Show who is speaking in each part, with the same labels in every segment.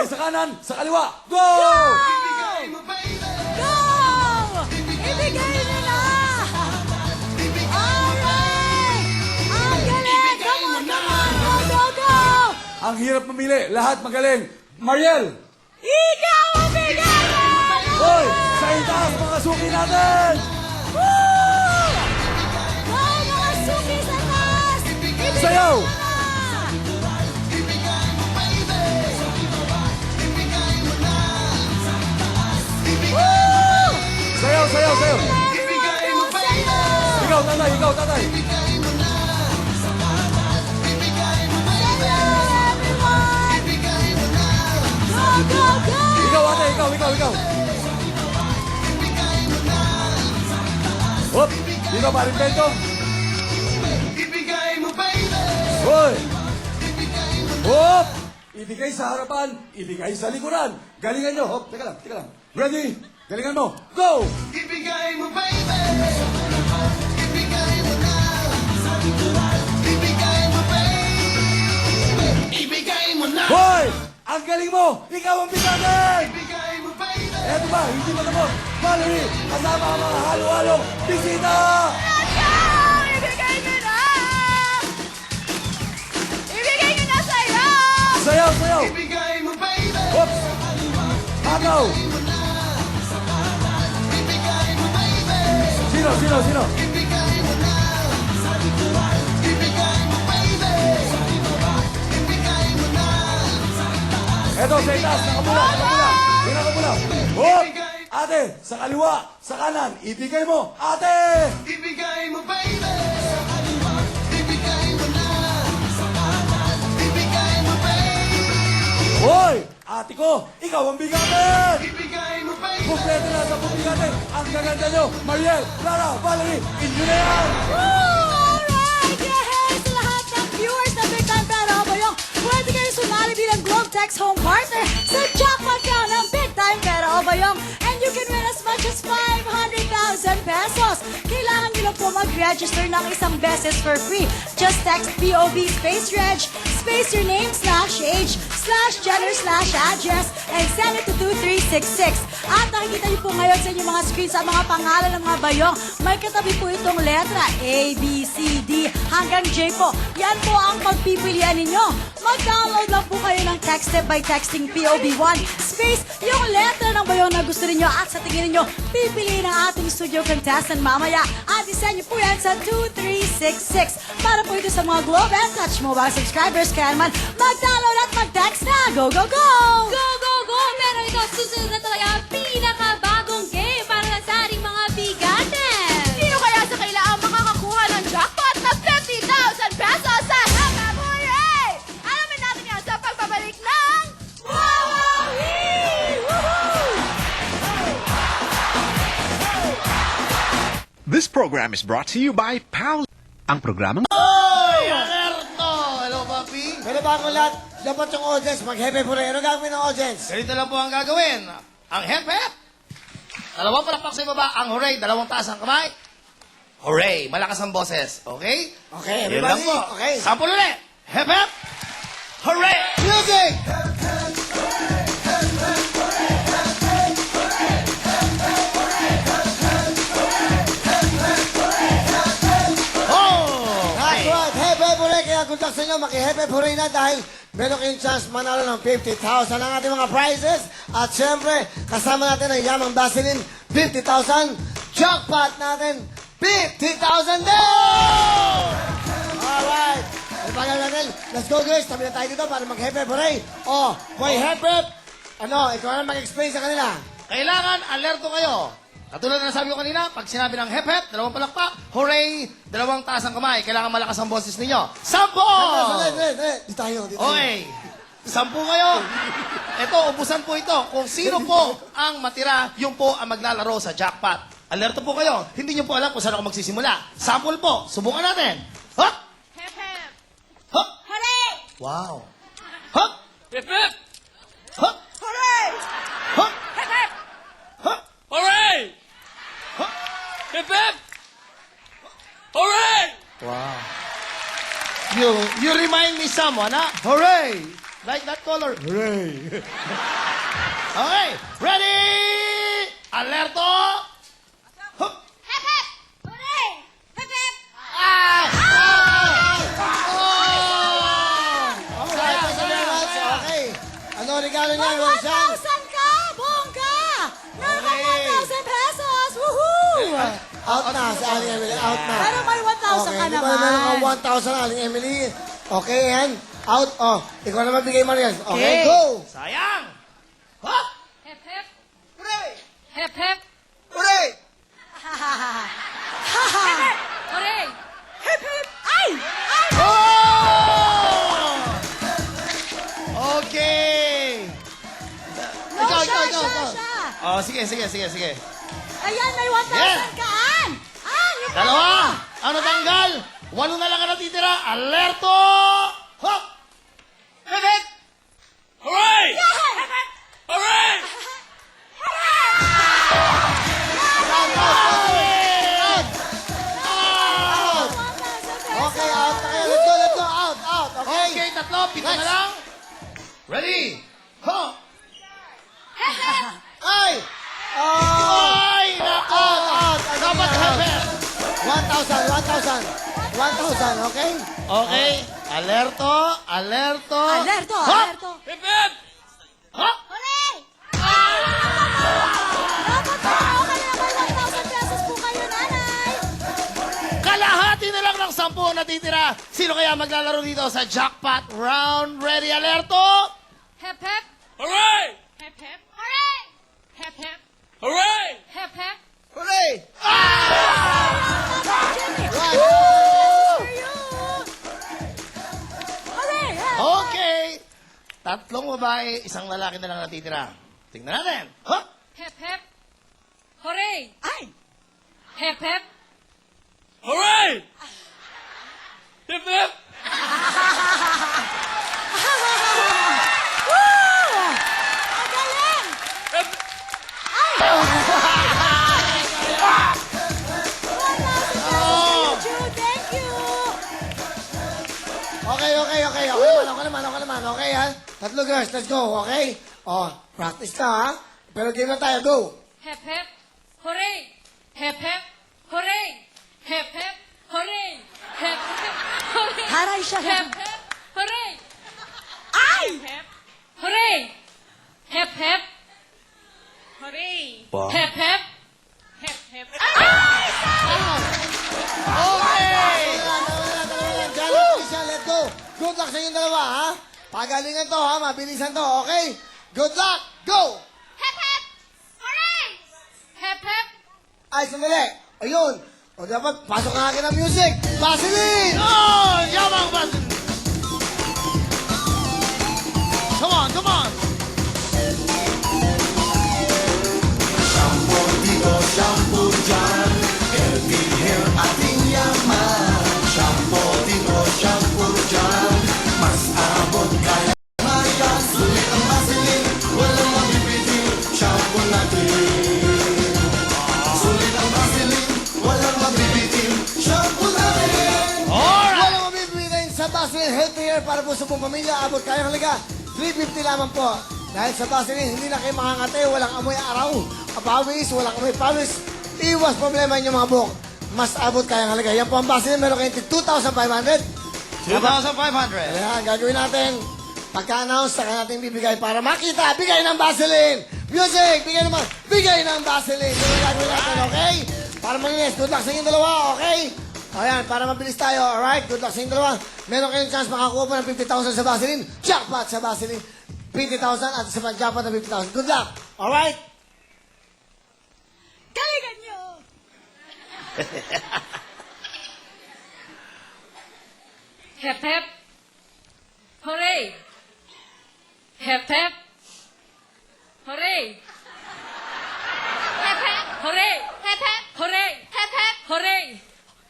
Speaker 1: sa kanan, sa kaliwa. Go!
Speaker 2: Go! Ibigay nyo na! Alright! Ang galing! Come on, come on! Go, go, go!
Speaker 1: Ang hirap mamili. Lahat magaling. Mariel!
Speaker 2: Ikaw ang bigay mo!
Speaker 1: Hoy! Sa itaas mga suki natin!
Speaker 2: Woo! Go, mga suki sa taas! Ibigay
Speaker 1: Sayaw!
Speaker 2: nyo na! Woo!
Speaker 1: Sayaw, sayaw, sayaw!
Speaker 2: Ibigay mo sa'yo!
Speaker 1: Ikaw, tatay, ikaw, tatay!
Speaker 2: Hello, everyone! Go, go, go!
Speaker 1: Ikaw, ate, ikaw, ikaw, ikaw! Hop! Dito, paring bentong! Hoy! Hop! Ibigay sa harapan, ibigay sa likuran. Galingan nyo. Hop, teka lang, teka lang. Ready? Galingan mo. Go!
Speaker 3: Ibigay mo, baby! Ibigay mo na! Ibigay mo, baby! Ibigay mo na!
Speaker 1: Hoy! Ang galing mo! Ikaw ang bigatin!
Speaker 3: Ibigay mo, baby!
Speaker 1: Eto ba? Hindi mo tapos. Valerie, kasama ang mga halo-halong bisita!
Speaker 2: Ibigay nyo na! Ibigay nyo na sa'yo!
Speaker 1: Sayaw, sayaw!
Speaker 3: Ibigay mo, baby!
Speaker 1: Hop! Hataw!
Speaker 3: Ibigay mo, baby!
Speaker 1: Sino, sino, sino?
Speaker 3: Ibigay mo na! Ibigay mo, baby! Ibigay mo na!
Speaker 1: Eto, sa itaas, nakapula, nakapula. Nakapula. Hop! Ate, sa kaliwa, sa kanan, ibigay mo. Ate!
Speaker 3: Ibigay mo, baby! Ibigay mo na! Ibigay mo, baby!
Speaker 1: Hoy! Ate ko, ikaw ang bigatin!
Speaker 3: Ibigay mo, baby!
Speaker 1: Kompleto na sa bubigatin. Ang gaganda nyo, Mariel, Clara, Valerie, inyo na yan!
Speaker 2: Alright! Yes! Sa lahat ng viewers na Big Time Pero Obayong, pwede kayo sumali bilang Globe Text Home Partner sa jackpot round ng Big Time Pero Obayong. And you can win as much as 500,000 pesos. Kailangan nyo lang po mag-register ng isang beses for free. Just text POB space reg, space your name /age /gender/address and send it to 2366. At nakikita niyo po ngayon sa inyong mga screens ang mga pangalan ng mga bayong. May katabi po itong letra A, B, C, D hanggang J po. Yan po ang pagpipilian ninyo. Mag-download lang po kayo ng text step by texting POB1 space yung letra ng bayong na gusto ninyo at sa tingin ninyo, pipiliin ang ating studio contestant mamaya at isend niyo po yan sa 2366 para po ito sa mga Globe and Touch Mobile subscribers. Kaya naman, mag-download at mag-text na! Go, go, go!
Speaker 4: Go, go, go! Pero ito, susunod na talaga ang pinakabagong game para sa ating mga bigatin. Sino kaya sa kailangan makakakuha ng jackpot na 50,000 pesos sa Happy Hooray! Alamin natin yan sa pagbabalik ng Wowee!
Speaker 5: This program is brought to you by PAL. Ang programang
Speaker 6: Oy! Alerto! Hello, papi.
Speaker 7: Pero bago lahat, dapat yung audience, mag-hepe po rin. Ano gagawin ng audience?
Speaker 6: Ganito lang po ang gagawin. Ang hep-hep. Dalawang palakpak sa ibaba. Ang hooray. Dalawang taas ang kamay. Hooray. Malakas ang boses. Okay?
Speaker 7: Okay,
Speaker 6: Yun lang
Speaker 7: everybody.
Speaker 6: po.
Speaker 7: Okay.
Speaker 6: Sample ulit. Hep-hep. Hooray!
Speaker 7: Music!
Speaker 6: Oh!
Speaker 7: That's right. Hepe po rin. Kaya kung sa inyo, maki-hepe po rin na dahil meron kayong chance manalo ng 50,000 ang ating mga prizes. At syempre, kasama natin ang Yamang Vaseline, 50,000. Jackpot natin, 50,000 din! Alright. Ipagal natin. Let's go guys. Tabi na tayo dito para mag-hepe po rin. Oh, boy, hepe. Ano, ikaw na mag-explain sa kanila.
Speaker 6: Kailangan alerto kayo. Katulad na nasabi ko kanina, pag sinabi ng hep-hep, dalawang palakpak, hooray, dalawang taas ang kamay. Kailangan malakas ang boses ninyo. Sample!
Speaker 7: Dito tayo, dito tayo.
Speaker 6: Okay. 10 kayo. Ito, ubusan po ito. Kung sino po ang matira, yun po ang maglalaro sa jackpot. Alerto po kayo. Hindi nyo po alam kung saan ako magsisimula. Sample po. Subukan natin. Hop!
Speaker 4: Hep, hep!
Speaker 6: Hop!
Speaker 4: Hooray!
Speaker 6: Wow. Hop!
Speaker 3: Hip-hip!
Speaker 6: Hop!
Speaker 2: Hooray!
Speaker 6: Hop!
Speaker 4: Hep, hep!
Speaker 6: Hop!
Speaker 3: Hooray!
Speaker 6: Hop!
Speaker 3: Hip-hip! Hooray!
Speaker 6: Wow. You remind me someone, ha? Hooray! Like that color.
Speaker 1: Hooray!
Speaker 6: Okay, ready? Alerto! Hup!
Speaker 4: Hep, hep! Hooray! Hep, hep!
Speaker 6: Ah! Oh!
Speaker 7: Alright, thank you very much. Okay. Ano ang regalo niya,
Speaker 2: May
Speaker 7: Roshan?
Speaker 2: 1,000 ka! Bongga! Naka
Speaker 6: Okay.
Speaker 2: 1,000 pesos! Woohoo!
Speaker 7: Out na, si Aling Emily. Out na.
Speaker 2: Pero may 1,000 ka
Speaker 7: di ba
Speaker 2: naman.
Speaker 7: meron kang 1,000, Aling Emily? Okay, yan. Out. Oh, ikaw na magbigay, Marian. Okay, go!
Speaker 6: Sayang! Hop!
Speaker 4: Hep, hep!
Speaker 6: Hooray!
Speaker 4: Hep, hep!
Speaker 6: Hooray!
Speaker 4: Hooray!
Speaker 2: Hip, hip! Ay! Ay!
Speaker 6: Oh! Okay!
Speaker 2: No, siya.
Speaker 6: Oh, sige.
Speaker 2: Ayan, may 1,000
Speaker 6: Yeah.
Speaker 2: ka, An! An, yung
Speaker 6: Dalawa! Ano tanggal? 8 na lang ang natitira. Alerto! Hop! Hep! Hooray! Hooray! Out!
Speaker 2: 1,000
Speaker 7: Okay, out na kayo. Let's go, let's go. Out, out. Okay.
Speaker 6: Okay, tatlo. Pito na lang. Ready? Hop!
Speaker 7: Ay! Oh!
Speaker 6: Ay! Nako!
Speaker 7: Out, out.
Speaker 6: Dapat hep!
Speaker 7: 1,000, okay?
Speaker 6: Okay. Alerto! Alerto!
Speaker 2: Alerto,
Speaker 6: Hop!
Speaker 2: alerto.
Speaker 6: Hop!
Speaker 4: Hooray!
Speaker 2: Dapat po, okay na may 1,000 pesos po kayo, nanay.
Speaker 6: Kalahati na lang ng 10 natitira. Sino kaya maglalaro dito sa jackpot round? Ready, alerto!
Speaker 4: Hep, hep!
Speaker 6: Hooray!
Speaker 4: Hep, hep! Hooray! Hep, hep!
Speaker 6: Hooray!
Speaker 4: Hep, hep!
Speaker 6: Hooray!
Speaker 7: Right.
Speaker 2: For you. Hooray!
Speaker 6: Okay. Tatlong babae, isang lalaki na lang natitira. Tingnan natin. Hop!
Speaker 4: Hep, hep! Hooray!
Speaker 2: Ay!
Speaker 4: Hep, hep!
Speaker 6: Hooray! Hip hip!
Speaker 2: Woo! Ang galing! Thank you!
Speaker 7: Okay naman. Okay, ha? Tatlo, girls. Let's go, okay? Oh, practice na, ha? Pero game na tayo. Go!
Speaker 4: Hep, hep! Hooray! Hep, hep! Hooray! Hep, hep! Hooray! Hep, hep! Hooray!
Speaker 2: Haray siya.
Speaker 4: Hep, hep! Hooray!
Speaker 2: Ay!
Speaker 4: Hep! Hooray! Hep, hep! Hooray! Hep, hep! Hep, hep!
Speaker 6: Okay!
Speaker 7: Janet, Lisa, let's go! Good luck sa inyong dalawa, ha? Pagalingan to, ha? Mabilisan to, okay? Good luck! Go!
Speaker 4: Hep, hep! Hooray! Hep, hep!
Speaker 7: Ay, sandali! Ayun! O dapat, pasok na akin ang music! Vaseline!
Speaker 6: Oh! Yamang button! Come on, come on!
Speaker 7: Walang mabibitin sa Vaseline Healthier para po sa buong pamilya. Abot kayang halaga. 350 lamang po. Dahil sa Vaseline, hindi na kayo makangate. Walang amoy araw. Pawis, walang amoy pawis. Iwas problema inyong mga buhok. Mas abot kayang halaga. Yan po ang Vaseline. Meron kayong 2,500.
Speaker 6: 2,500.
Speaker 7: Ayan, gagawin natin. Pagka-announce, saka natin bibigay para makita. Bigay ng Vaseline! Music! Bigay ng Vaseline! Yun ang gagawin natin, okay? Para manilis. Good luck sa inyong dalawa, okay? Ayan, para mabilis tayo, alright? Good luck sa inyong dalawa. Meron kayong chance makakuha pa ng 50,000 sa Vaseline. Jackpot sa Vaseline. 50,000 at sa jackpot ng 50,000. Good luck! Alright?
Speaker 2: Galingan nyo!
Speaker 4: Hep, hep! Hooray! Hep, hep! Hooray! Hep, hep! Hooray! Hep, hep! Hooray! Hep, hep! Hooray!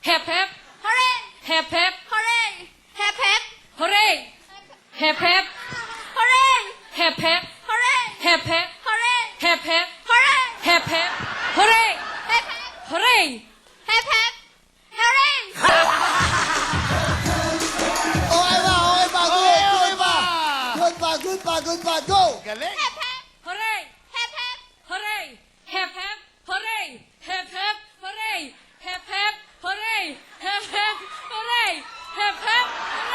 Speaker 4: Hep, hep! Hooray! Hep, hep! Hooray! Hep, hep! Hooray! Hep, hep! Hooray! Hep, hep! Hooray! Hep, hep! Hooray! Hep, hep! Hooray! Hep, hep! Hooray! Hep, hep! Hooray! Hep, hep! Hooray!
Speaker 7: Okay ba?
Speaker 6: Okay ba?
Speaker 7: Good ba?
Speaker 6: Galing.
Speaker 4: Hep, hep.
Speaker 2: Hooray!
Speaker 4: Hep, hep.
Speaker 2: Hooray! Hep, hep, hooray! Hep, hep, hooray! Hep, hep, hooray! Hep, hep, hooray! Hep, hep,